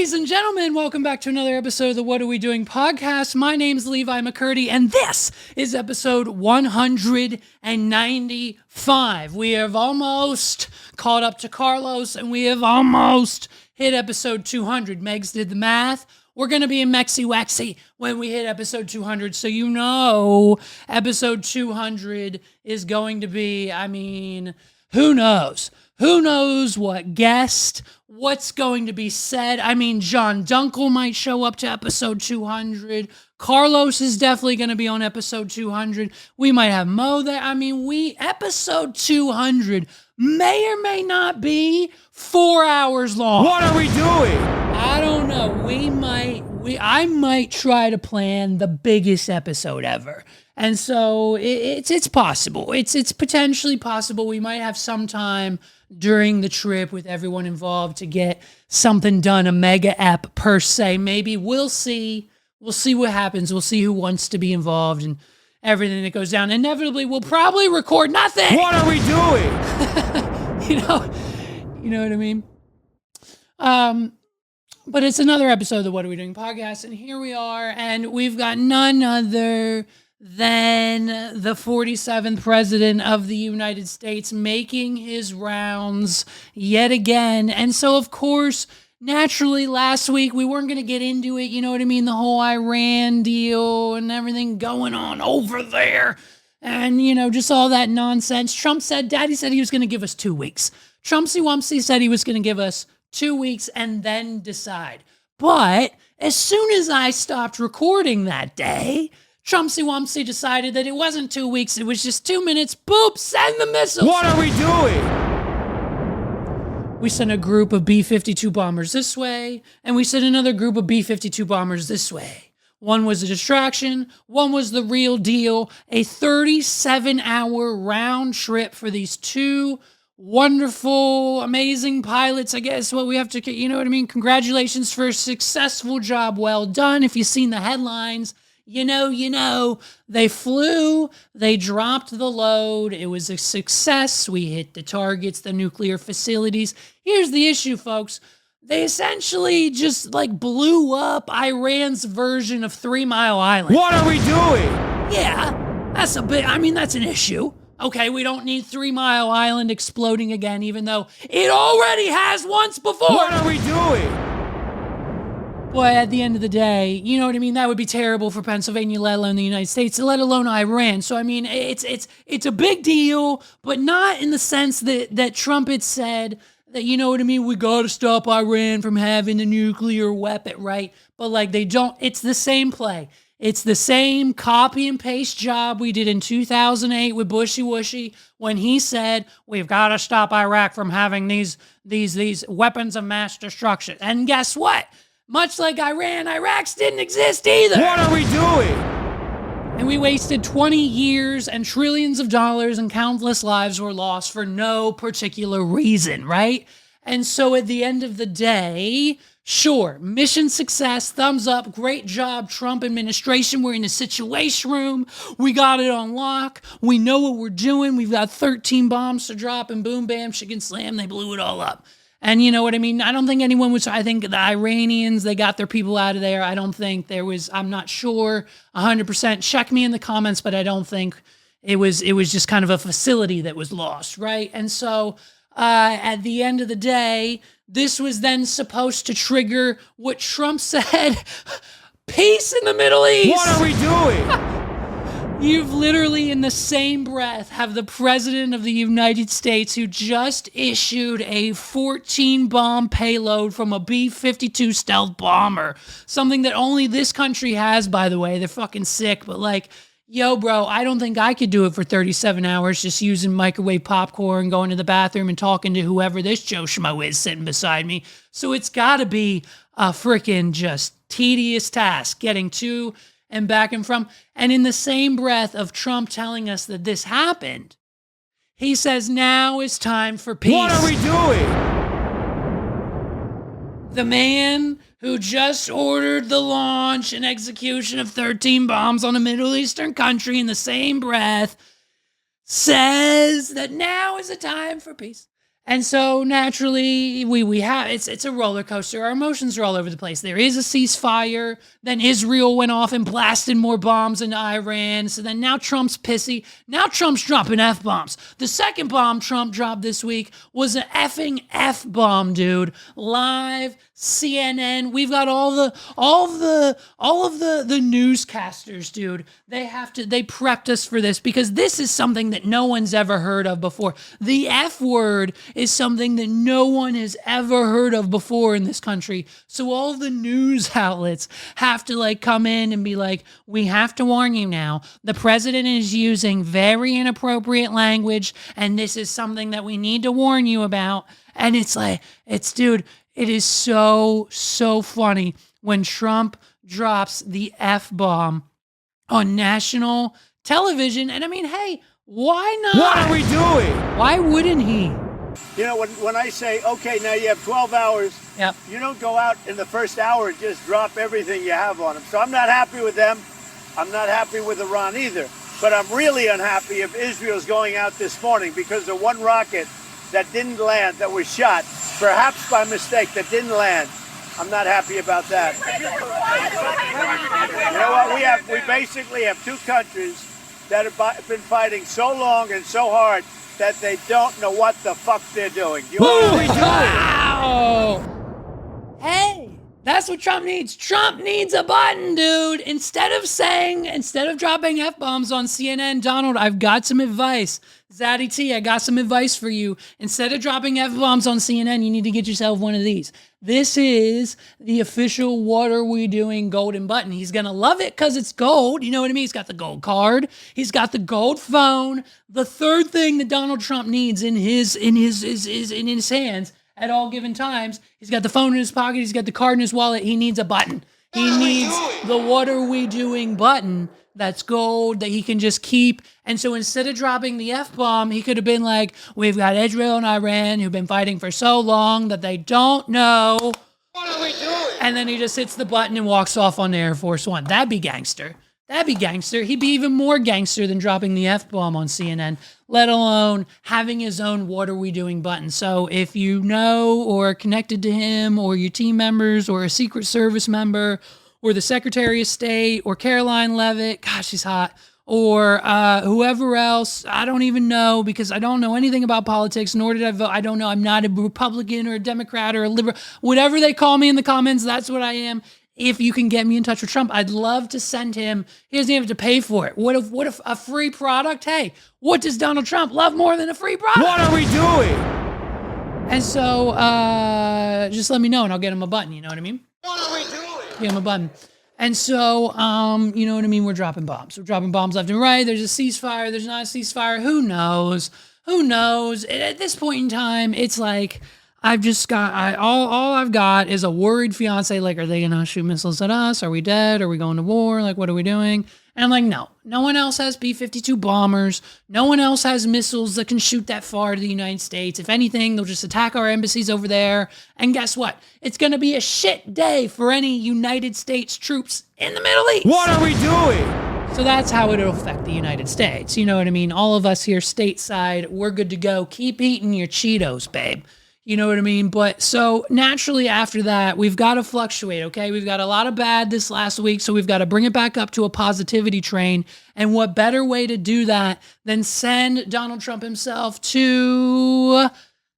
Ladies and gentlemen, welcome back to another episode of the What Are We Doing podcast. My name's Levi McCurdy, and this is episode 195. We have almost caught up to Carlos, and we have almost hit episode 200. Megs did the math. We're going to be in Mexi Waxy when we hit episode 200, so you know episode 200 is going to be, who knows? Who knows what guest, what's going to be said? John Dunkel might show up to episode 200. Carlos is definitely going to be on episode 200. We might have Mo there. Episode 200 may or may not be 4 hours long. What are we doing? I don't know. I might try to plan the biggest episode ever. And so it's possible. It's potentially possible. We might have some time during the trip with everyone involved to get something done, a mega ep per se. Maybe we'll see. We'll see what happens. We'll see who wants to be involved and everything that goes down. Inevitably, we'll probably record nothing. What are we doing? You know what I mean? But it's another episode of the What Are We Doing podcast, and here we are, and we've got none other than the 47th president of the United States making his rounds yet again. And so, of course, naturally, last week we weren't going to get into it, you know what I mean? The whole Iran deal and everything going on over there. And, just all that nonsense. Daddy said he was going to give us 2 weeks. Trumpsy Wumpsy said he was going to give us 2 weeks and then decide. But as soon as I stopped recording that day, Trumpsy Wumpsy decided that it wasn't 2 weeks, it was just 2 minutes. Boop, send the missiles. What are we doing? We sent a group of B-52 bombers this way, and we sent another group of B-52 bombers this way. One was a distraction, one was the real deal, a 37-hour round trip for these two wonderful, amazing pilots, I guess what we have to, Congratulations for a successful job, well done. If you've seen the headlines, you know, they flew, they dropped the load, it was a success, we hit the targets, the nuclear facilities. Here's the issue, folks. They essentially just blew up Iran's version of 3 Mile Island. What are we doing? Yeah, that's that's an issue. Okay, we don't need 3 Mile Island exploding again, even though it already has once before. What are we doing? Boy, at the end of the day, you know what I mean? That would be terrible for Pennsylvania, let alone the United States, let alone Iran. So, it's a big deal, but not in the sense that Trump had said that, we got to stop Iran from having a nuclear weapon, right? But, they don't, it's the same play. It's the same copy and paste job we did in 2008 with Bushy Wushy when he said, we've got to stop Iraq from having these weapons of mass destruction. And guess what? Much like Iran, Iraq's didn't exist either. What are we doing? And we wasted 20 years and trillions of dollars and countless lives were lost for no particular reason, right? And so at the end of the day, sure, mission success, thumbs up, great job, Trump administration. We're in the situation room. We got it on lock. We know what we're doing. We've got 13 bombs to drop and boom, bam, chicken slam. They blew it all up. And you know what I mean? I don't think anyone was, I think the Iranians, they got their people out of there. I don't think there was, I'm not sure 100%. Check me in the comments, but I don't think it was just kind of a facility that was lost, right? And so at the end of the day, this was then supposed to trigger what Trump said, peace in the Middle East. What are we doing? You've literally, in the same breath, have the president of the United States who just issued a 14-bomb payload from a B-52 stealth bomber. Something that only this country has, by the way. They're fucking sick, but yo, bro, I don't think I could do it for 37 hours just using microwave popcorn, going to the bathroom, and talking to whoever this Joe Schmo is sitting beside me. So it's got to be a freaking just tedious task getting to and back and from. And in the same breath of Trump telling us that this happened, he says, now is time for peace. What are we doing? The man who just ordered the launch and execution of 13 bombs on a Middle Eastern country in the same breath says that now is a time for peace. And so naturally, we have it's a roller coaster. Our emotions are all over the place. There is a ceasefire. Then Israel went off and blasted more bombs into Iran. So then now Trump's pissy. Now Trump's dropping F bombs. The second bomb Trump dropped this week was an effing F bomb, dude. Live CNN. We've got all of the newscasters, dude. They prepped us for this because this is something that no one's ever heard of before. The F word is something that no one has ever heard of before in this country. So all of the news outlets have to like come in and be like, we have to warn you now. The president is using very inappropriate language, and this is something that we need to warn you about. And it's like, dude, it is so funny when Trump drops the F-bomb on national television. And I mean, hey, why not? What are we doing? Why wouldn't he? You know, when I say, okay, now you have 12 hours, Yep. you don't go out in the first hour and just drop everything you have on them. So I'm not happy with them. I'm not happy with Iran either. But I'm really unhappy if Israel's going out this morning because the one rocket that didn't land, that was shot, perhaps by mistake, that didn't land. I'm not happy about that. You know what? We basically have two countries that have been fighting so long and so hard that they don't know what the fuck they're doing. What are we doing? Wow. Hey, that's what Trump needs. Trump needs a button, dude. Instead of dropping F-bombs on CNN, Donald, I've got some advice. Zaddy T, I got some advice for you. Instead of dropping F-bombs on CNN, you need to get yourself one of these. This is the official What Are We Doing golden button. He's going to love it because it's gold. You know what I mean? He's got the gold card. He's got the gold phone. The third thing that Donald Trump needs in his hands at all given times, he's got the phone in his pocket. He's got the card in his wallet. He needs a button. He needs the What Are We Doing button that's gold that he can just keep. And so instead of dropping the F-bomb, he could have been like, we've got Israel and Iran who've been fighting for so long that they don't know. What are we doing? And then he just hits the button and walks off on Air Force One. That'd be gangster. That'd be gangster. He'd be even more gangster than dropping the F-bomb on CNN, let alone having his own What Are We Doing button. So if you know or are connected to him or your team members or a Secret Service member or the Secretary of State or Caroline Leavitt, gosh, she's hot, or whoever else, I don't even know because I don't know anything about politics, nor did I vote. I don't know. I'm not a Republican or a Democrat or a liberal. Whatever they call me in the comments, that's what I am. If you can get me in touch with Trump, I'd love to send him. He doesn't even have to pay for it. What if a free product? Hey, what does Donald Trump love more than a free product? What are we doing? And so just let me know and I'll get him a button. You know what I mean? What are we doing? Get him a button. And so, you know what I mean? We're dropping bombs. We're dropping bombs left and right. There's a ceasefire. There's not a ceasefire. Who knows? Who knows? At this point in time, it's like, I've just got, all I've got is a worried fiance. Like, are they going to shoot missiles at us? Are we dead? Are we going to war? Like, what are we doing? And I'm like, no one else has B-52 bombers. No one else has missiles that can shoot that far to the United States. If anything, they'll just attack our embassies over there. And guess what? It's going to be a shit day for any United States troops in the Middle East. What are we doing? So that's how it'll affect the United States. You know what I mean? All of us here stateside, we're good to go. Keep eating your Cheetos, babe. You know what I mean? But so naturally after that, we've got to fluctuate, okay? We've got a lot of bad this last week, so we've got to bring it back up to a positivity train. And what better way to do that than send Donald Trump himself to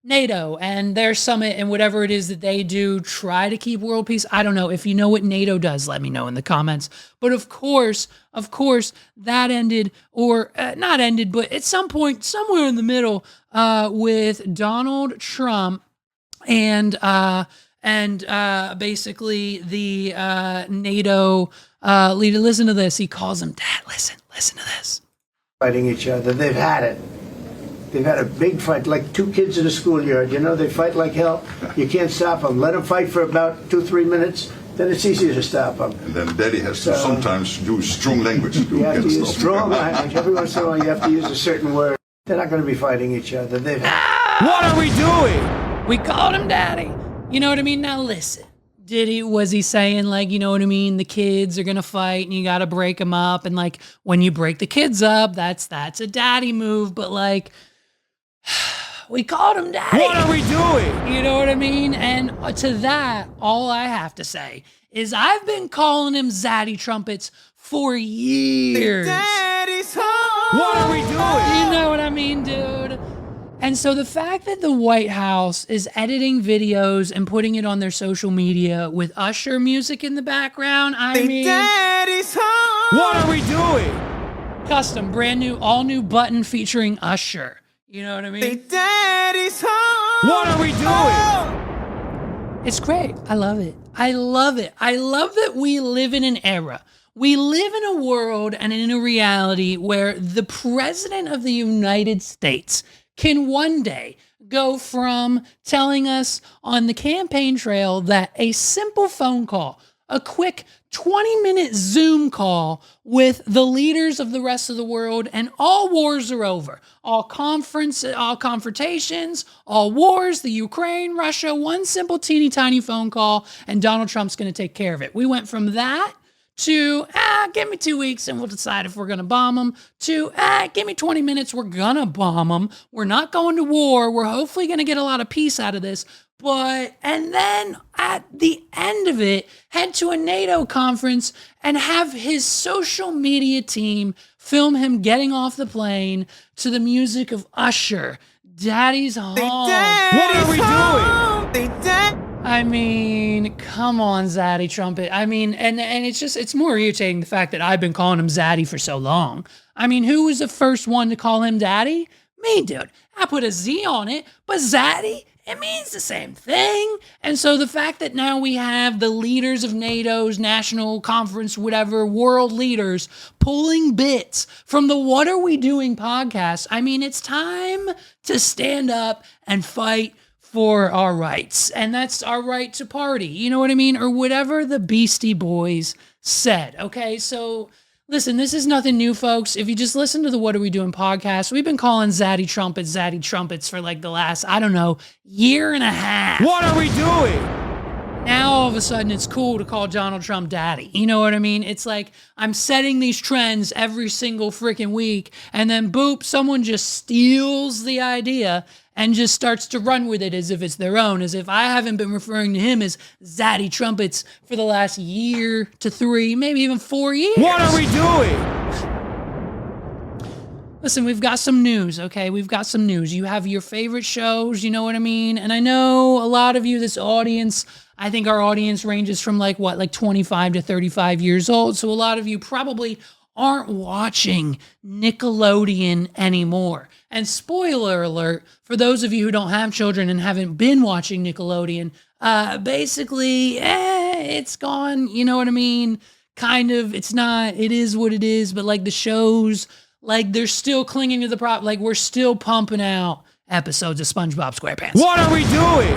NATO and their summit and whatever it is that they do, try to keep world peace. I don't know. If you know what NATO does, let me know in the comments. But of course, that ended, or not ended, but at some point, somewhere in the middle, with Donald Trump and basically the NATO leader. Listen to this. He calls him Dad. Listen to this. Fighting each other. They've had it. They've had a big fight, like two kids in a schoolyard. You know, they fight like hell. You can't stop them. Let them fight for about 2-3 minutes. Then it's easier to stop them. And then Daddy has to sometimes use strong language. You have to use strong language. Every once in a while, you have to use a certain word. They're not going to be fighting each other. They've had. What are we doing? We called him Daddy. You know what I mean? Now listen. Was he saying, like, you know what I mean? The kids are going to fight and you got to break them up. And like, when you break the kids up, that's a daddy move. But like, We called him daddy. What are we doing? You know what I mean? And to that, all I have to say is I've been calling him Zaddy Trumpets for years. Daddy's home. What are we doing? You know what I mean, dude? And so the fact that the White House is editing videos and putting it on their social media with Usher music in the background, I mean... Daddy's home. What are we doing? Custom, brand new, all new button featuring Usher. You know what I mean? Daddy's home. What are we doing? It's great. I love it. I love it. I love that we live in an era. We live in a world and in a reality where the President of the United States can one day go from telling us on the campaign trail that a simple phone call, a quick 20-minute Zoom call with the leaders of the rest of the world, and all wars are over. All confrontations, all wars, the Ukraine, Russia, one simple teeny tiny phone call, and Donald Trump's going to take care of it. We went from that to, give me 2 weeks and we'll decide if we're going to bomb them, to, give me 20 minutes, we're going to bomb them. We're not going to war. We're hopefully going to get a lot of peace out of this. And then at the end of it, head to a NATO conference and have his social media team film him getting off the plane to the music of Usher. Daddy's home. What are we doing? I mean, come on, Zaddy Trumpet. I mean, and it's more irritating the fact that I've been calling him Zaddy for so long. I mean, who was the first one to call him Daddy? Me, dude. I put a Z on it, but Zaddy, it means the same thing. And so the fact that now we have the leaders of NATO's national conference, whatever, world leaders pulling bits from the What Are We Doing podcast, I mean, it's time to stand up and fight for our rights. And that's our right to party. You know what I mean? Or whatever the Beastie Boys said. Okay, so listen, this is nothing new, folks. If you just listen to the What Are We Doing podcast, we've been calling Zaddy Trumpets for like the last, I don't know, year and a half. What are we doing? Now all of a sudden it's cool to call Donald Trump daddy. You know what I mean? It's like I'm setting these trends every single freaking week, and then boop, someone just steals the idea and just starts to run with it as if it's their own, as if I haven't been referring to him as Zaddy Trumpets for the last year to 3, maybe even 4 years. What are we doing? Listen, we've got some news, okay? We've got some news. You have your favorite shows, you know what I mean? And I know a lot of you, this audience, I think our audience ranges from like 25 to 35 years old. So a lot of you probably aren't watching Nickelodeon anymore. And spoiler alert, for those of you who don't have children and haven't been watching Nickelodeon, basically, it's gone, you know what I mean? Kind of, it's not, it is what it is, but like the shows, like they're still clinging to the prop, like we're still pumping out episodes of SpongeBob SquarePants. What are we doing?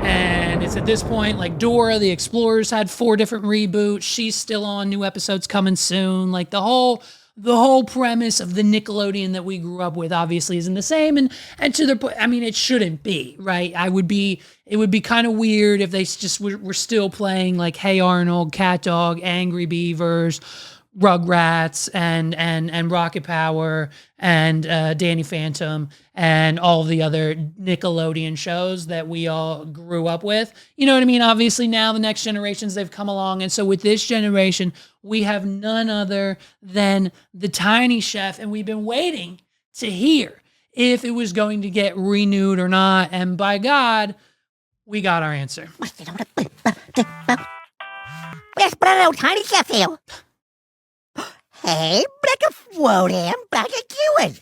And it's at this point, like Dora the Explorer's had 4 different reboots. She's still on, new episodes coming soon. Like the whole premise of the Nickelodeon that we grew up with obviously isn't the same. And to the point, I mean, it shouldn't be, right? It would be kind of weird if they just were still playing like Hey Arnold, Cat Dog, Angry Beavers, Rugrats, and Rocket Power, and Danny Phantom, and all the other Nickelodeon shows that we all grew up with. You know what I mean? Obviously now the next generations, they've come along. And so with this generation, we have none other than the Tiny Chef. And we've been waiting to hear if it was going to get renewed or not. And by God, we got our answer. Yes, but I Tiny Chef here. Hey, Black of Woden, Black of Kewen.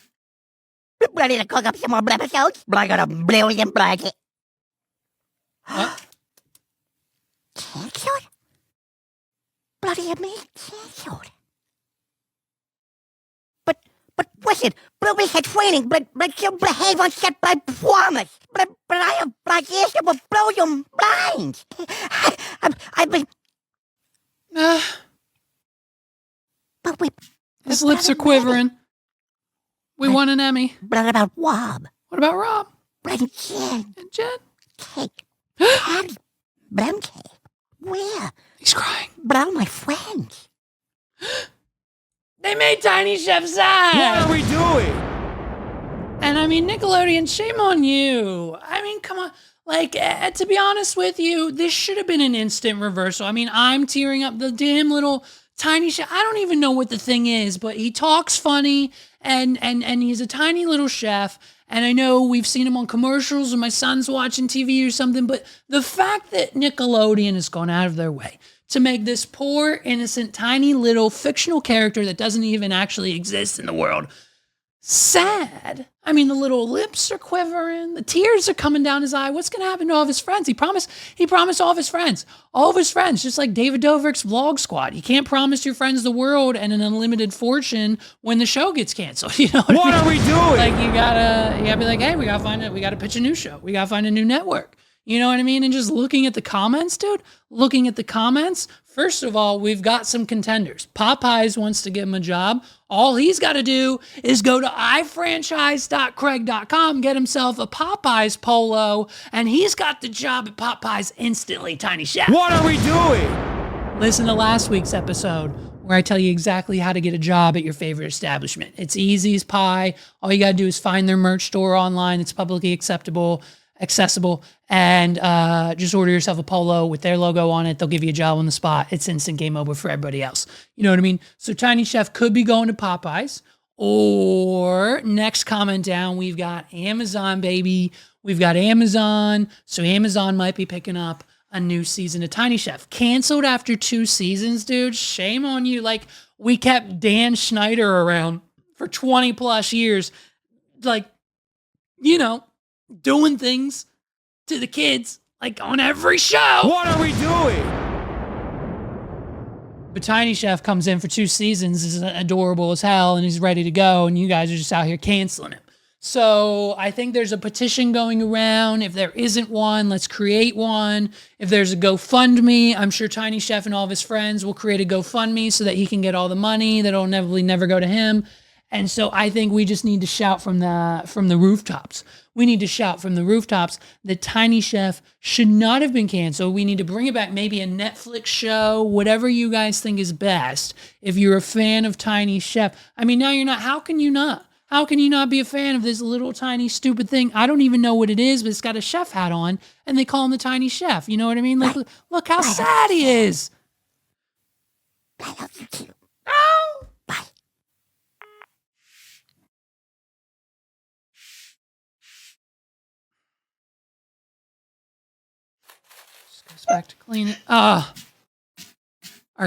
Ready to cook up some more episodes? Black of a brilliant blanket. Cancelled? Bloody me cancelled. But listen, but we had training, but you behave on set, I promise. But I have black ears that will blow your minds. I've been... But his lips are quivering. We won an Emmy. What about Rob? What about Rob? And Jen. And Jen? Cake. Patty. Bram cake. Where? He's crying. But all my friends. They made Tiny Chef sad. What are we doing? And I mean, mean, Nickelodeon, shame on you. I mean, come on. Like, to be honest with you, this should have been an instant reversal. I mean, I'm tearing up. The damn little tiny chef. I don't even know what the thing is, but he talks funny, and he's a tiny little chef. And I know we've seen him on commercials when my son's watching TV or something, but the fact that Nickelodeon has gone out of their way to make this poor, innocent, tiny little fictional character that doesn't even actually exist in the world sad. I mean, the little lips are quivering, the tears are coming down his eye. What's going to happen to all of his friends? He promised all of his friends, just like David Dobrik's Vlog Squad. You can't promise your friends the world and an unlimited fortune when the show gets canceled. You know what I mean? Are we doing? Like you gotta be like, hey, we gotta pitch a new show. We gotta find a new network. You know what I mean? And just looking at the comments, dude, first of all, we've got some contenders. Popeyes wants to give him a job. All he's got to do is go to ifranchise.craig.com, get himself a Popeyes polo, and he's got the job at Popeyes instantly, Tiny Chef. What are we doing? Listen to last week's episode where I tell you exactly how to get a job at your favorite establishment. It's easy as pie. All you got to do is find their merch store online. It's publicly accessible, and just order yourself a polo with their logo on it. They'll give you a job on the spot. It's instant game over for everybody else. You know what I mean? So Tiny Chef could be going to Popeyes, or next comment down, we've got Amazon, baby. We've got Amazon. So Amazon might be picking up a new season of Tiny Chef. Canceled after 2 seasons, dude. Shame on you. Like, we kept Dan Schneider around for 20 plus years. Like, you know, doing things to the kids, like on every show. What are we doing? But Tiny Chef comes in for 2 seasons, is adorable as hell, and he's ready to go, and you guys are just out here canceling him. So I think there's a petition going around. If there isn't one, let's create one. If there's a GoFundMe, I'm sure Tiny Chef and all of his friends will create a GoFundMe so that he can get all the money that'll never go to him. And so I think we just need to shout from the rooftops. We need to shout from the rooftops that Tiny Chef should not have been canceled. We need to bring it back, maybe a Netflix show, whatever you guys think is best. If you're a fan of Tiny Chef, I mean, now you're not. How can you not? How can you not be a fan of this little tiny stupid thing? I don't even know what it is, but it's got a chef hat on, and they call him the Tiny Chef. You know what I mean? Like, look how sad he is. I love you too. Oh. Bye. Just goes back to clean it. Are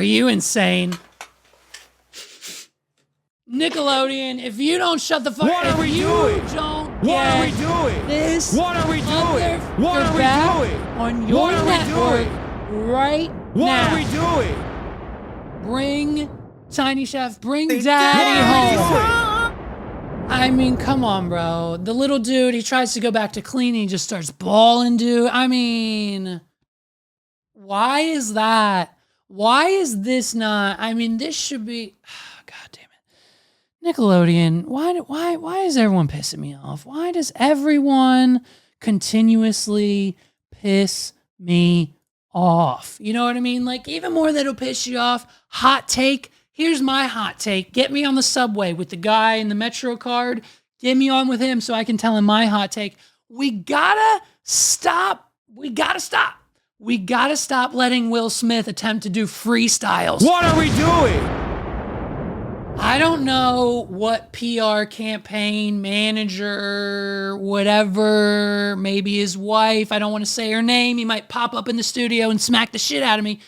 you insane? Nickelodeon, if you don't shut the fuck up, What are we doing? What are we doing? This What are we doing? What are we doing? On your What are we network doing? right What now. are we doing? Bring Tiny Chef, bring Daddy home. I mean, come on, bro. The little dude, he tries to go back to cleaning, he just starts bawling, dude. I mean, why is that? Why is this not? I mean, this should be. God damn it, Nickelodeon. Why is everyone pissing me off? Why does everyone continuously piss me off? You know what I mean? Like, even more that'll piss you off. Hot take. Here's my hot take. Get me on the subway with the guy in the Metro card. Get me on with him so I can tell him my hot take. We gotta stop. We gotta stop letting Will Smith attempt to do freestyles. What are we doing? I don't know what PR campaign manager, whatever, maybe his wife. I don't want to say her name. He might pop up in the studio and smack the shit out of me.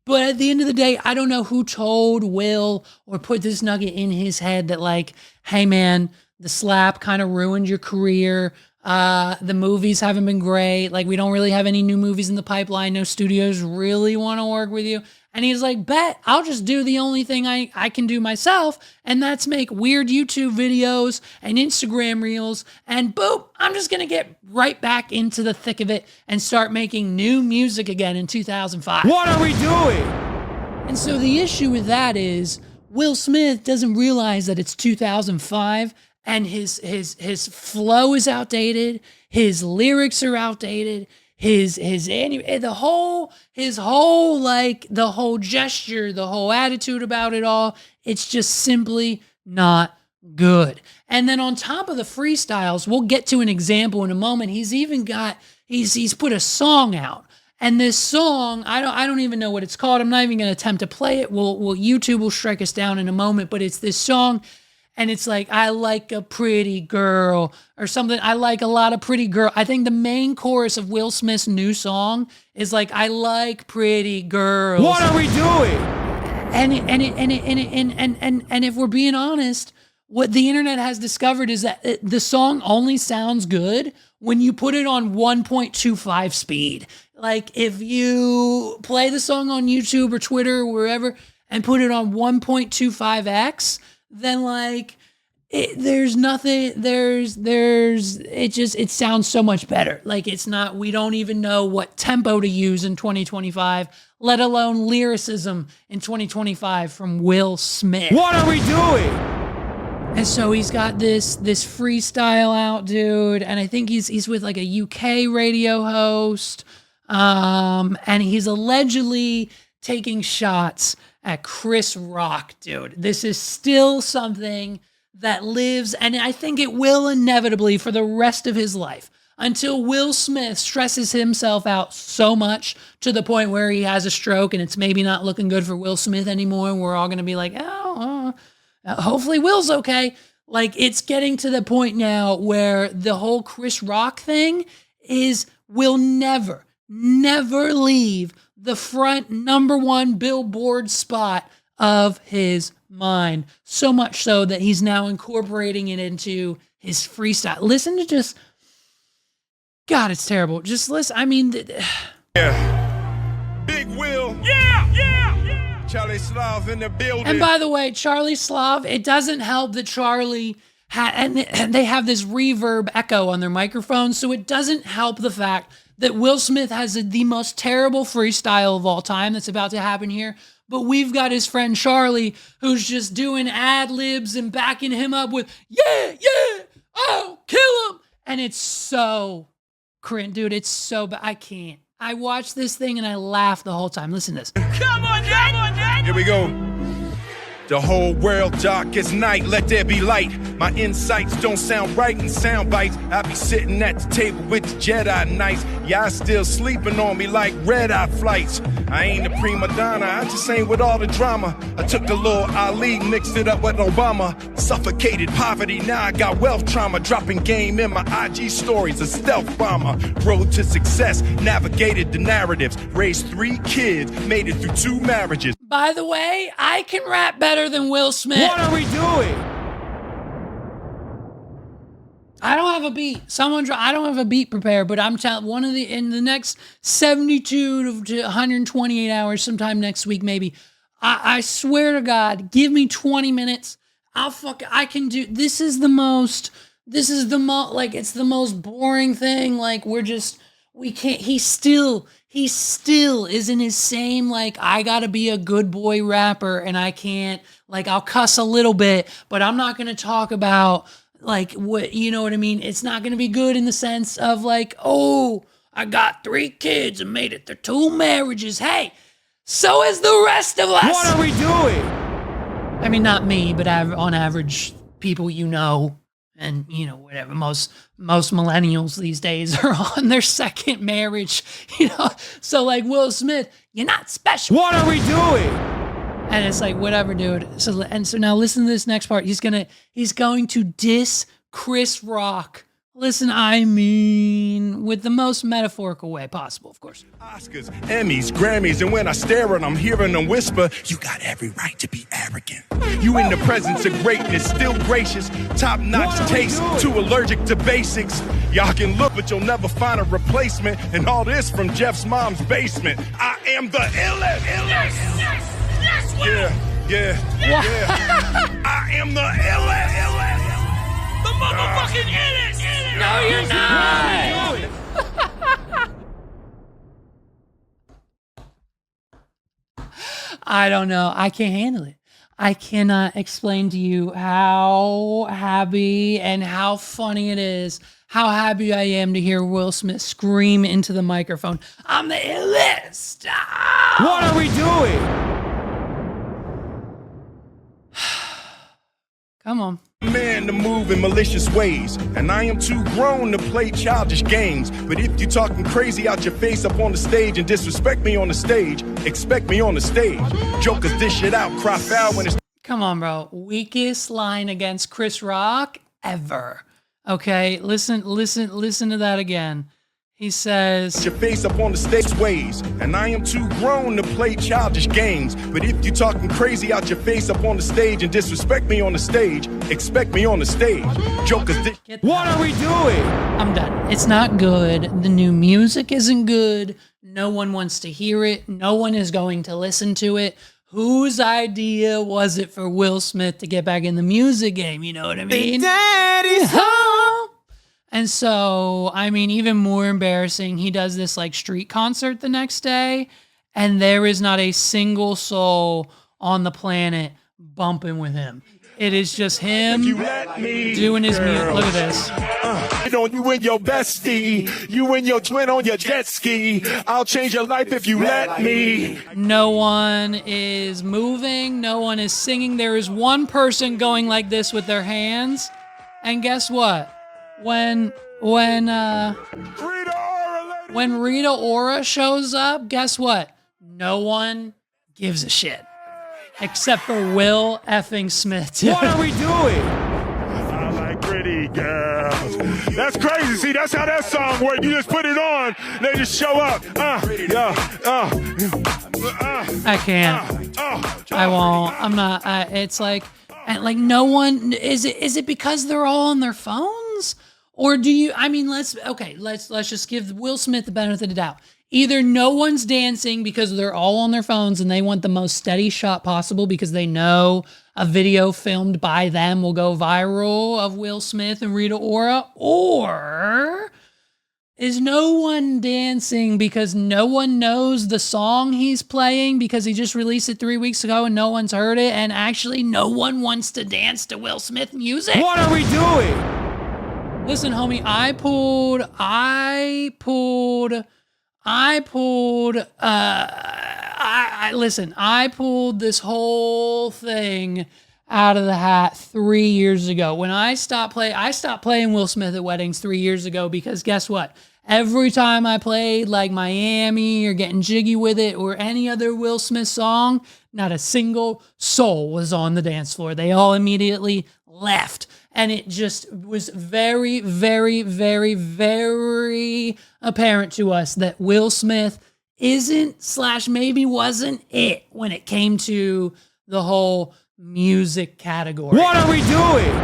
But at the end of the day, I don't know who told Will or put this nugget in his head that, like, hey man, the slap kind of ruined your career. The movies haven't been great. Like, we don't really have any new movies in the pipeline. No studios really want to work with you. And he's like, bet, I'll just do the only thing I can do myself, and that's make weird YouTube videos and Instagram reels, and boop, I'm just going to get right back into the thick of it and start making new music again in 2005. What are we doing? And so the issue with that is Will Smith doesn't realize that it's 2005 and his flow is outdated, his lyrics are outdated, his whole gesture, the whole attitude about it all, it's just simply not good. And then on top of the freestyles, we'll get to an example in a moment. He's even got he's put a song out. And this song, I don't even know what it's called. I'm not even going to attempt to play it. YouTube will strike us down in a moment, but it's this song and it's like, I like a pretty girl or something. I like a lot of pretty girl. I think the main chorus of Will Smith's new song is like, I like pretty girls. What are we doing? And if we're being honest, what the internet has discovered is that the song only sounds good when you put it on 1.25 speed. Like if you play the song on YouTube or Twitter or wherever and put it on 1.25x, then like it sounds so much better. Like we don't even know what tempo to use in 2025, let alone lyricism in 2025 from Will Smith. What are we doing? And so he's got this freestyle out, dude, and I think he's with like a UK radio host, and he's allegedly taking shots at Chris Rock, dude. This is still something that lives, and I think it will inevitably for the rest of his life until Will Smith stresses himself out so much to the point where he has a stroke and it's maybe not looking good for Will Smith anymore, and we're all going to be like, hopefully Will's okay. Like it's getting to the point now where the whole Chris Rock thing will never leave the front #1 Billboard spot of his mind. So much so that he's now incorporating it into his freestyle. Listen to just, God, it's terrible. Just listen. I mean, Big Will. Yeah. Charlie Slav in the building. And by the way, Charlie Slav, it doesn't help that Charlie and they have this reverb echo on their microphone, so it doesn't help the fact that Will Smith has the most terrible freestyle of all time that's about to happen here. But we've got his friend Charlie who's just doing ad libs and backing him up with, yeah, oh, kill him. And it's so cringe, dude. It's so bad. I can't. I watched this thing and I laughed the whole time. Listen to this. Come on, Dad. Here we go. The whole world dark as night, let there be light. My insights don't sound right in sound bites. I be sitting at the table with the Jedi Knights. Y'all still sleeping on me like red-eye flights. I ain't a prima donna, I just ain't with all the drama. I took a little Ali, mixed it up with Obama. Suffocated poverty, now I got wealth trauma. Dropping game in my IG stories, a stealth bomber. Road to success, navigated the narratives. Raised 3 kids, made it through 2 marriages. By the way, I can rap better than Will Smith. What are we doing? I don't have a beat. I don't have a beat prepared, but I'm telling in the next 72 to 128 hours, sometime next week, maybe. I swear to God, give me 20 minutes. I can do, it's the most boring thing. Like we can't, he still is in his same, like, I gotta be a good boy rapper and I can't, like, I'll cuss a little bit, but I'm not gonna talk about, like, what, you know what I mean? It's not gonna be good in the sense of, like, oh, I got 3 kids and made it through 2 marriages. Hey, so is the rest of us. What are we doing? I mean, not me, but on average, people you know, and, you know, whatever, most millennials these days are on their 2nd marriage, you know? So, like, Will Smith, you're not special. What are we doing? And it's like, whatever, dude. So now listen to this next part. He's going to diss Chris Rock. Listen, I mean, with the most metaphorical way possible, of course. Oscars, Emmys, Grammys, and when I stare at them, hearing them whisper, you got every right to be arrogant. You in the presence of greatness, still gracious, top-notch taste, too allergic to basics. Y'all can look, but you'll never find a replacement. And all this from Jeff's mom's basement. I am the illest. Yes, yeah. I am the illest. The motherfucking illest. No, you're not. I don't know. I can't handle it. I cannot explain to you how happy and how funny it is, how happy I am to hear Will Smith scream into the microphone, I'm the illest. Oh! What are we doing? Come on. Man to move in malicious ways, and I am too grown to play childish games. But if you talking crazy out your face up on the stage and disrespect me on the stage, expect me on the stage. Jokers dish it out, cry foul when it's Come on, bro. Weakest line against Chris Rock ever. Okay, listen to that again. He says, your face up on the stage ways, and I am too grown to play childish games. But if you talking crazy out your face up on the stage and disrespect me on the stage, expect me on the stage. Jokers What are we doing? I'm done. It's not good. The new music isn't good. No one wants to hear it. No one is going to listen to it. Whose idea was it for Will Smith to get back in the music game? You know what I mean? Daddy's home. And so, I mean, even more embarrassing, he does this like street concert the next day, and there is not a single soul on the planet bumping with him. It is just him doing his music. Look at this. You and your bestie, you and your twin on your jet ski. I'll change your life if you let me. No one is moving. No one is singing. There is one person going like this with their hands. And guess what? When Rita Ora shows up, guess what? No one gives a shit. Except for Will effing Smith. What are we doing? I like pretty girls. That's crazy. See, that's how that song works. You just put it on, they just show up. I can't. I won't. I'm not. It's like no one. Is it because they're all on their phones? Or do you, I mean, let's just give Will Smith the benefit of the doubt. Either no one's dancing because they're all on their phones and they want the most steady shot possible because they know a video filmed by them will go viral of Will Smith and Rita Ora, or is no one dancing because no one knows the song he's playing because he just released it 3 weeks ago and no one's heard it, and actually no one wants to dance to Will Smith music? What are we doing? Listen, homie, I pulled this whole thing out of the hat 3 years ago. When I stopped playing Will Smith at weddings 3 years ago because guess what? Every time I played like Miami or Getting Jiggy with It or any other Will Smith song, not a single soul was on the dance floor. They all immediately left. And it just was very, very, very, very apparent to us that Will Smith isn't / maybe wasn't it when it came to the whole music category. What are we doing?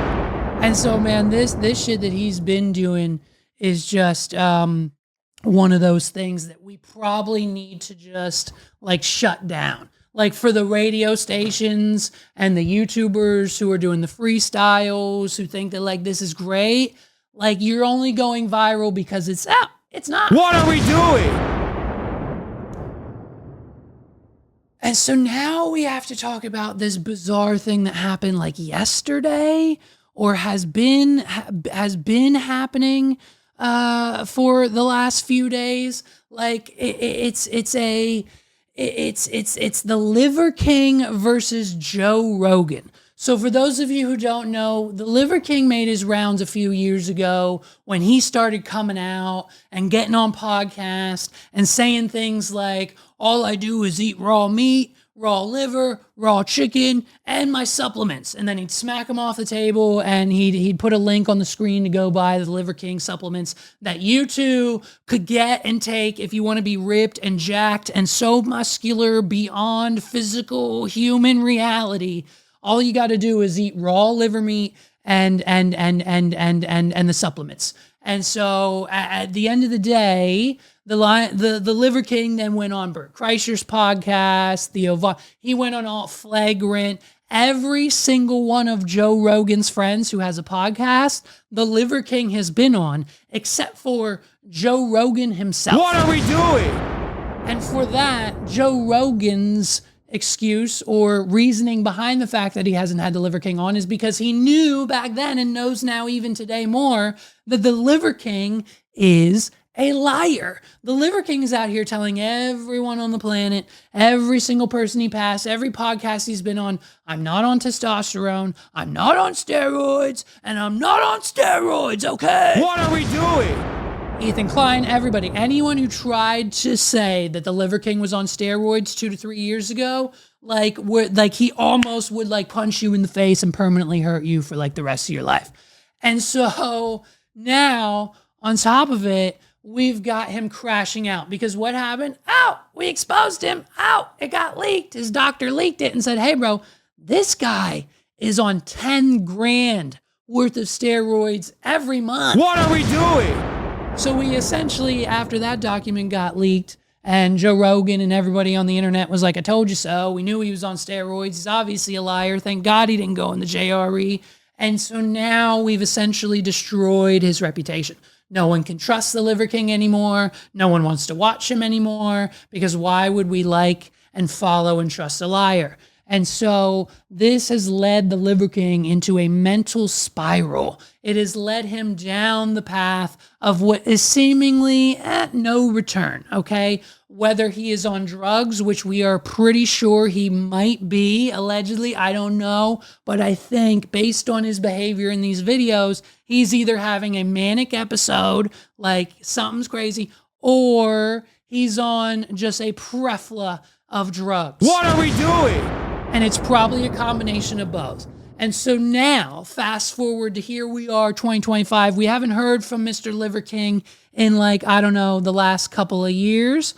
And so, man, this shit that he's been doing is just one of those things that we probably need to just like shut down. Like for the radio stations and the YouTubers who are doing the freestyles who think that like this is great, like you're only going viral because it's out. It's not. What are we doing? And so now we have to talk about this bizarre thing that happened like yesterday or has been happening for the last few days. Like it's the Liver King versus Joe Rogan. So for those of you who don't know, the Liver King made his rounds a few years ago when he started coming out and getting on podcasts and saying things like, all I do is eat raw meat, raw liver, raw chicken, and my supplements. And then he'd smack them off the table and he'd put a link on the screen to go buy the Liver King supplements that you too could get and take if you want to be ripped and jacked and so muscular beyond physical human reality. All you got to do is eat raw liver meat and the supplements. And so at the end of the day, the Liver King then went on Bert Kreischer's podcast. He went on all Flagrant. Every single one of Joe Rogan's friends who has a podcast, the Liver King has been on, except for Joe Rogan himself. What are we doing? And for that, Joe Rogan's excuse or reasoning behind the fact that he hasn't had the Liver King on is because he knew back then and knows now even today more that the Liver King is a liar. The Liver King is out here telling everyone on the planet, every single person he passed, every podcast he's been on, I'm not on testosterone, I'm not on steroids, and I'm not on steroids, okay? What are we doing? Ethan Klein, everybody, anyone who tried to say that the Liver King was on steroids 2 to 3 years ago, like he almost would like punch you in the face and permanently hurt you for like the rest of your life. And so now, on top of it, we've got him crashing out because what happened? Oh, we exposed him. Oh, it got leaked. His doctor leaked it and said, hey, bro, this guy is on 10 grand worth of steroids every month. What are we doing? So we essentially, after that document got leaked and Joe Rogan and everybody on the internet was like, I told you so. We knew he was on steroids. He's obviously a liar. Thank God he didn't go in the JRE. And so now we've essentially destroyed his reputation. No one can trust the Liver King anymore. No one wants to watch him anymore because why would we like and follow and trust a liar? And so this has led the Liver King into a mental spiral. It has led him down the path of what is seemingly at no return, okay? Whether he is on drugs, which we are pretty sure he might be, allegedly, I don't know. But I think based on his behavior in these videos, he's either having a manic episode, like something's crazy, or he's on just a plethora of drugs. What are we doing? And it's probably a combination of both. And so now, fast forward to here we are, 2025. We haven't heard from Mr. Liver King in like, I don't know, the last couple of years.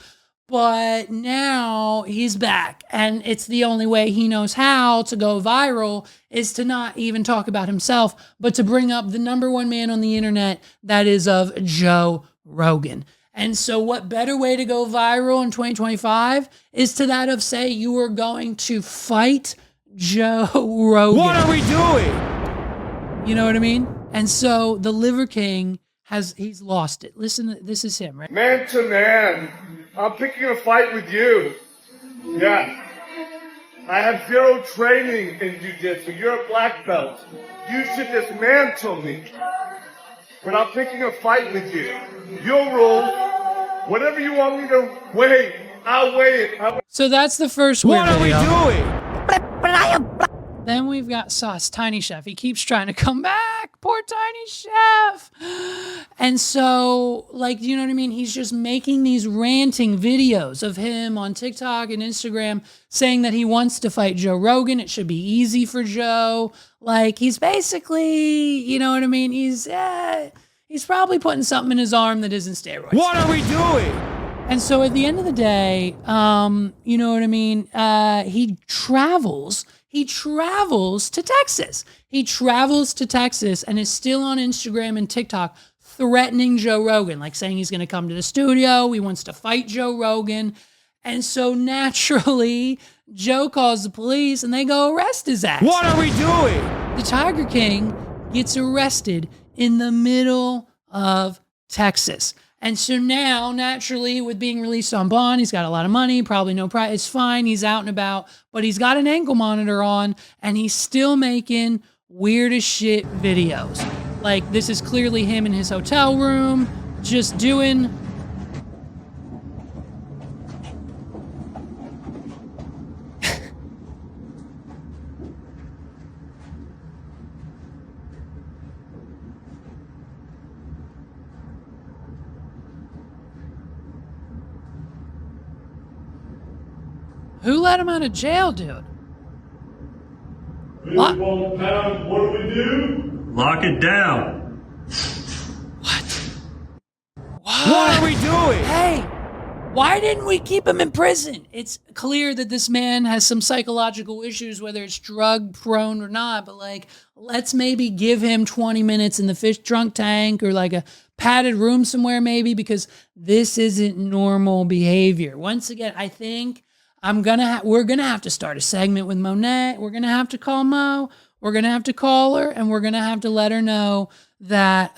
But now he's back. And it's the only way he knows how to go viral is to not even talk about himself, but to bring up the number one man on the internet, that is of Joe Rogan. And so what better way to go viral in 2025 is to that of say you are going to fight Joe Rogan. What are we doing? You know what I mean? And so the Liver King he's lost it. Listen, this is him, right? Man to man, I'm picking a fight with you. Yeah. I have zero training in jiu-jitsu. You're a black belt. You should dismantle me. But I'm picking a fight with you. You'll rule. Whatever you want me to weigh, I'll weigh it. So that's the first weird What are we video. doing? But I am. Then we've got Sauce, Tiny Chef. He keeps trying to come back. Poor Tiny Chef. And so, like, you know what I mean? He's just making these ranting videos of him on TikTok and Instagram saying that he wants to fight Joe Rogan. It should be easy for Joe. Like, he's basically, you know what I mean? He's probably putting something in his arm that isn't steroids. What are we doing? And so at the end of the day, you know what I mean? He travels to Texas. He travels to Texas and is still on Instagram and TikTok threatening Joe Rogan, like saying he's going to come to the studio. He wants to fight Joe Rogan. And so naturally, Joe calls the police and they go arrest his ass. What are we doing? The Tiger King gets arrested in the middle of Texas. And so now, naturally, with being released on bond, he's got a lot of money, probably no price. It's fine. He's out and about, but he's got an ankle monitor on and he's still making weird as shit videos. Like, this is clearly him in his hotel room, just doing... Who let him out of jail, dude? What do we do? Lock it down. What are we doing? Hey, why didn't we keep him in prison? It's clear that this man has some psychological issues, whether it's drug prone or not, but like, let's maybe give him 20 minutes in the fish drunk tank or like a padded room somewhere maybe, because this isn't normal behavior. Once again, I think we're gonna have to start a segment with Monet. We're gonna have to call Mo. We're gonna have to call her, and we're gonna have to let her know that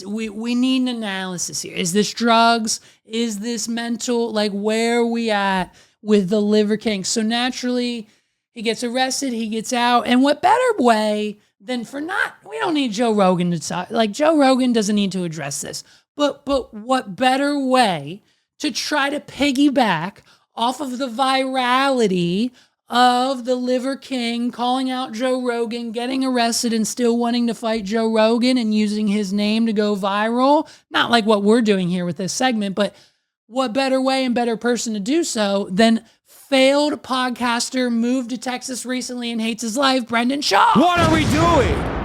we need an analysis here. Is this drugs? Is this mental? Like, where are we at with the Liver King? So naturally, he gets arrested. He gets out, and what better way than we don't need Joe Rogan to talk. Like, Joe Rogan doesn't need to address this. But what better way to try to piggyback off of the virality of the Liver King calling out Joe Rogan, getting arrested and still wanting to fight Joe Rogan and using his name to go viral? Not like what we're doing here with this segment, but what better way and better person to do so than failed podcaster, moved to Texas recently and hates his life, Brendan Schaub. What are we doing?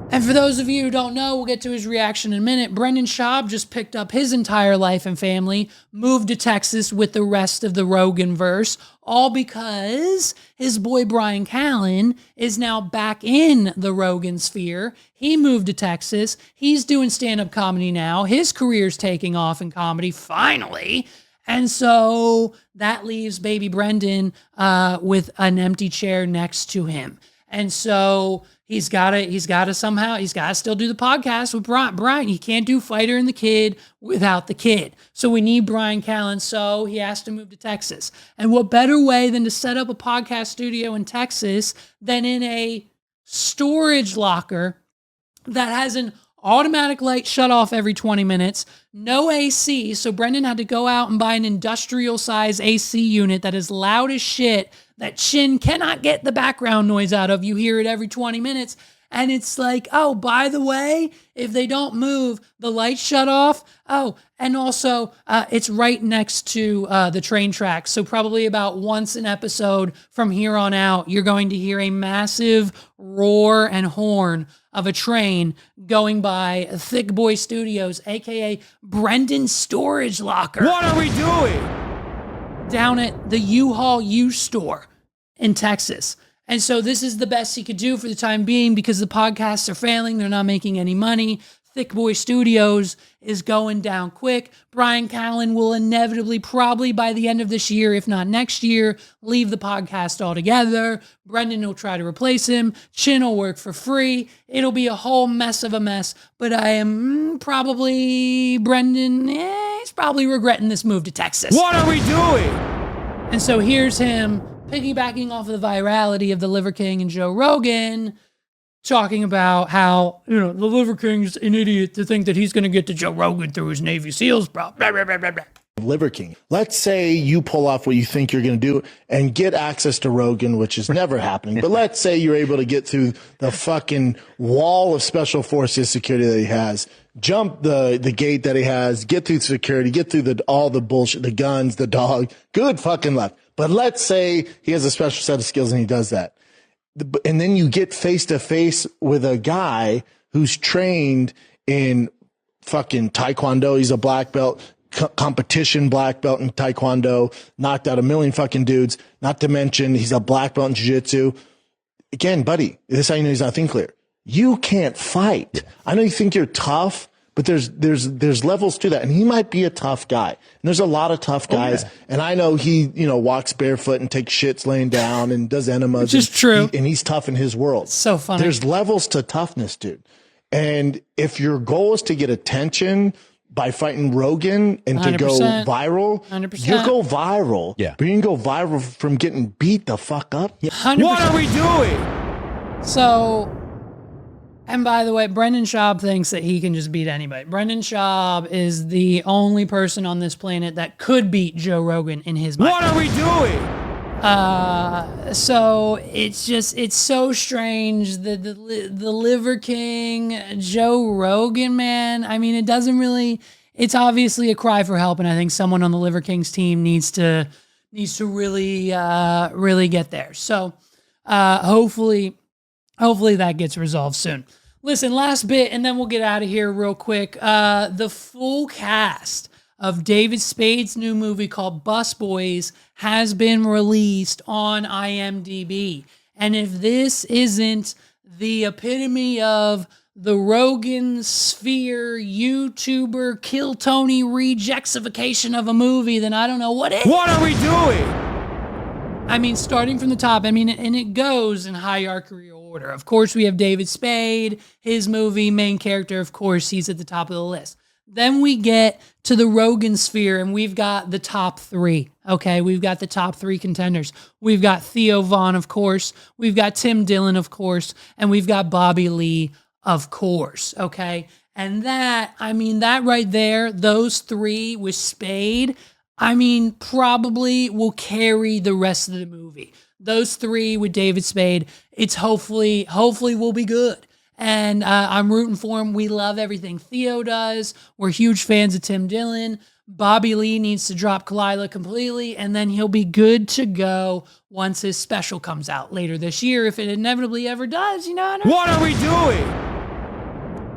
And for those of you who don't know, we'll get to his reaction in a minute. Brendan Schaub just picked up his entire life and family, moved to Texas with the rest of the Rogan-verse, all because his boy Bryan Callen is now back in the Rogan sphere. He moved to Texas. He's doing stand-up comedy now. His career's taking off in comedy, finally. And so that leaves baby Brendan with an empty chair next to him. And so he's got to still do the podcast with Bryan. He can't do Fighter and the Kid without the kid. So we need Bryan Callen. So he has to move to Texas. And what better way than to set up a podcast studio in Texas than in a storage locker that has an automatic light shut off every 20 minutes, no AC. So Brendan had to go out and buy an industrial size AC unit that is loud as shit, that Chin cannot get the background noise out of. You hear it every 20 minutes. And it's like, oh, by the way, if they don't move, the lights shut off. Oh, and also it's right next to the train tracks. So probably about once an episode from here on out, you're going to hear a massive roar and horn of a train going by Thick Boy Studios, a.k.a. Brendan's storage locker. What are we doing? Down at the U-Haul U-Store in Texas. And so this is the best he could do for the time being because the podcasts are failing. They're not making any money. Thick Boy Studios is going down quick. Bryan Callen will inevitably, probably by the end of this year, if not next year, leave the podcast altogether. Brendan will try to replace him. Chin will work for free. It'll be a whole mess of a mess. But I am Brendan, he's probably regretting this move to Texas. What are we doing? And so here's him piggybacking off of the virality of the Liver King and Joe Rogan, talking about how, the Liver King's an idiot to think that he's going to get to Joe Rogan through his Navy SEALs, bro. Blah, blah, blah, blah, blah. Liver King. Let's say you pull off what you think you're going to do and get access to Rogan, which is never happening. But let's say you're able to get through the fucking wall of special forces security that he has, jump the gate that he has, get through security, get through all the bullshit, the guns, the dog. Good fucking luck. But let's say he has a special set of skills and he does that. And then you get face to face with a guy who's trained in fucking Taekwondo. He's a black belt, competition black belt in Taekwondo, knocked out a million fucking dudes. Not to mention he's a black belt in jiu-jitsu. Again, buddy, this is how you know he's not thinking clear. You can't fight. I know you think you're tough, but there's levels to that. And he might be a tough guy. And there's a lot of tough guys. Oh, yeah. And I know he, walks barefoot and takes shits laying down and does enemas. Which is true. And he's tough in his world. It's so funny. There's levels to toughness, dude. And if your goal is to get attention by fighting Rogan and 100%, to go viral, 100%. You go viral. Yeah. But you can go viral from getting beat the fuck up. 100%. What are we doing? So, and by the way, Brendan Schaub thinks that he can just beat anybody. Brendan Schaub is the only person on this planet that could beat Joe Rogan in his mind. What are we doing? So it's so strange that the Liver King, Joe Rogan, man. I mean, it's obviously a cry for help. And I think someone on the Liver King's team needs to really get there. So, hopefully that gets resolved soon. Listen, last bit, and then we'll get out of here real quick. The full cast of David Spade's new movie called Busboys has been released on IMDb. And if this isn't the epitome of the Rogan sphere YouTuber Kill Tony rejexification of a movie, then I don't know what is. What are we doing? I mean, starting from the top, and it goes in hierarchy order. Of course, we have David Spade, his movie, main character, of course, he's at the top of the list. Then we get to the Rogan sphere, and we've got the top three, okay? We've got the top three contenders. We've got Theo Von, of course. We've got Tim Dillon, of course. And we've got Bobby Lee, of course, okay? And that right there, those three with Spade, probably will carry the rest of the movie. Those three with David Spade, it's hopefully will be good. And I'm rooting for him. We love everything Theo does. We're huge fans of Tim Dillon. Bobby Lee needs to drop Kalila completely, and then he'll be good to go once his special comes out later this year, if it inevitably ever does, you know? What are we doing?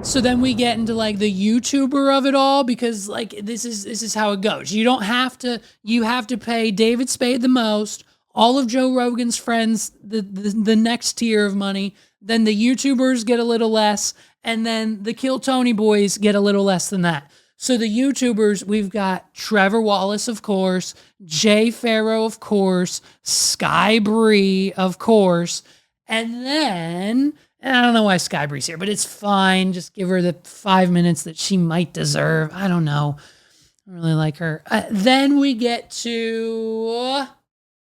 So then we get into like the YouTuber of it all, because like this is how it goes. You have to pay David Spade the most, all of Joe Rogan's friends the next tier of money, then the YouTubers get a little less, and then the Kill Tony boys get a little less than that. So the YouTubers, we've got Trevor Wallace, of course, Jay Farrow, of course, Sky Bree, of course, and then, and I don't know why Sky Bree's here, but it's fine. Just give her the 5 minutes that she might deserve. I don't know. I really like her. Then we get to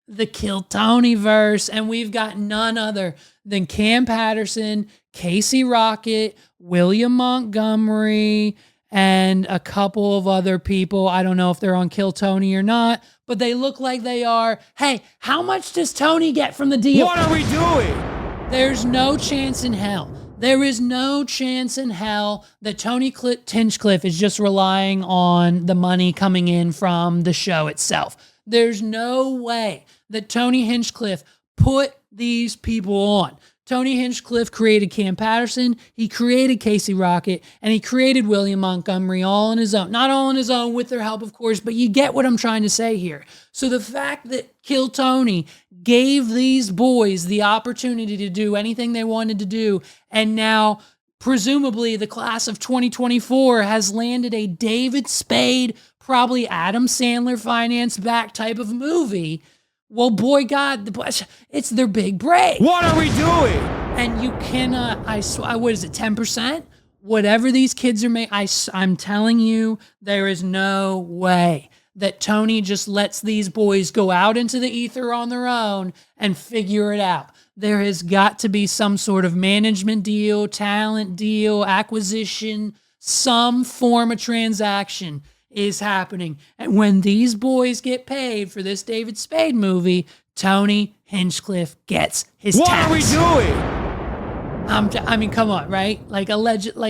the Kill Tony verse, and we've got none other than Cam Patterson, Casey Rocket, William Montgomery, and a couple of other people. I don't know if they're on Kill Tony or not, but they look like they are. Hey, how much does Tony get from the deal? What are we doing? There's no chance in hell. There is no chance in hell that Tony Hinchcliffe is just relying on the money coming in from the show itself. There's no way that Tony Hinchcliffe put these people on. Tony Hinchcliffe created Cam Patterson, he created Casey Rocket, and he created William Montgomery all on his own. Not all on his own, with their help, of course, but you get what I'm trying to say here. So the fact that Kill Tony gave these boys the opportunity to do anything they wanted to do, and now presumably the class of 2024 has landed a David Spade, probably Adam Sandler finance-backed type of movie. Well, boy, God, it's their big break. What are we doing? And you cannot, what is it, 10%? Whatever these kids are making, I'm telling you, there is no way that Tony just lets these boys go out into the ether on their own and figure it out. There has got to be some sort of management deal, talent deal, acquisition, some form of transaction is happening. And when these boys get paid for this David Spade movie, Tony Hinchcliffe gets his tax. What are we doing? Come on, right? Like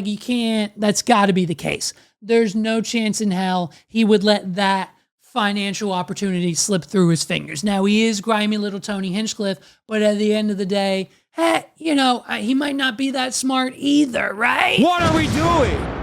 you can't, that's got to be the case. There's no chance in hell he would let that financial opportunity slip through his fingers. Now, he is grimy little Tony Hinchcliffe, but at the end of the day, he might not be that smart either, right? What are we doing?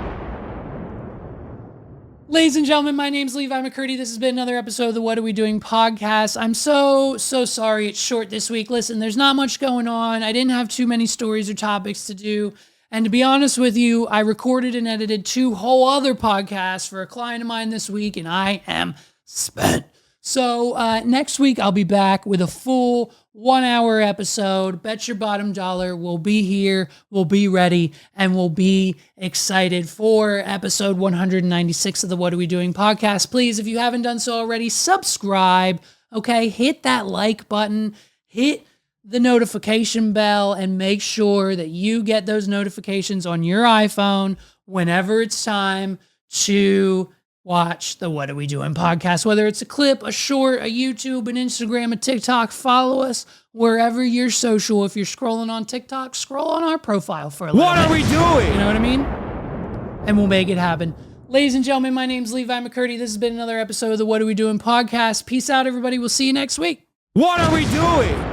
Ladies and gentlemen, my name's Levi McCurdy. This has been another episode of the What Are We Doing podcast. I'm so sorry it's short this week. Listen, there's not much going on. I didn't have too many stories or topics to do. And to be honest with you, I recorded and edited 2 whole other podcasts for a client of mine this week, and I am spent. So next week, I'll be back with a full 1-hour episode. Bet your bottom dollar we'll be here, we'll be ready, and we'll be excited for episode 196 of the What Are We Doing podcast. Please, if you haven't done so already, subscribe, okay? Hit that like button, hit the notification bell, and make sure that you get those notifications on your iPhone whenever it's time to watch the What Are We Doing podcast, whether it's a clip, a short, a YouTube, an Instagram, a TikTok. Follow us wherever you're social. If you're scrolling on TikTok, scroll on our profile for a little bit. What are we doing? You know what I mean? And we'll make it happen. Ladies and gentlemen, my name's Levi McCurdy. This has been another episode of the What Are We Doing podcast. Peace out, everybody. We'll see you next week. What are we doing?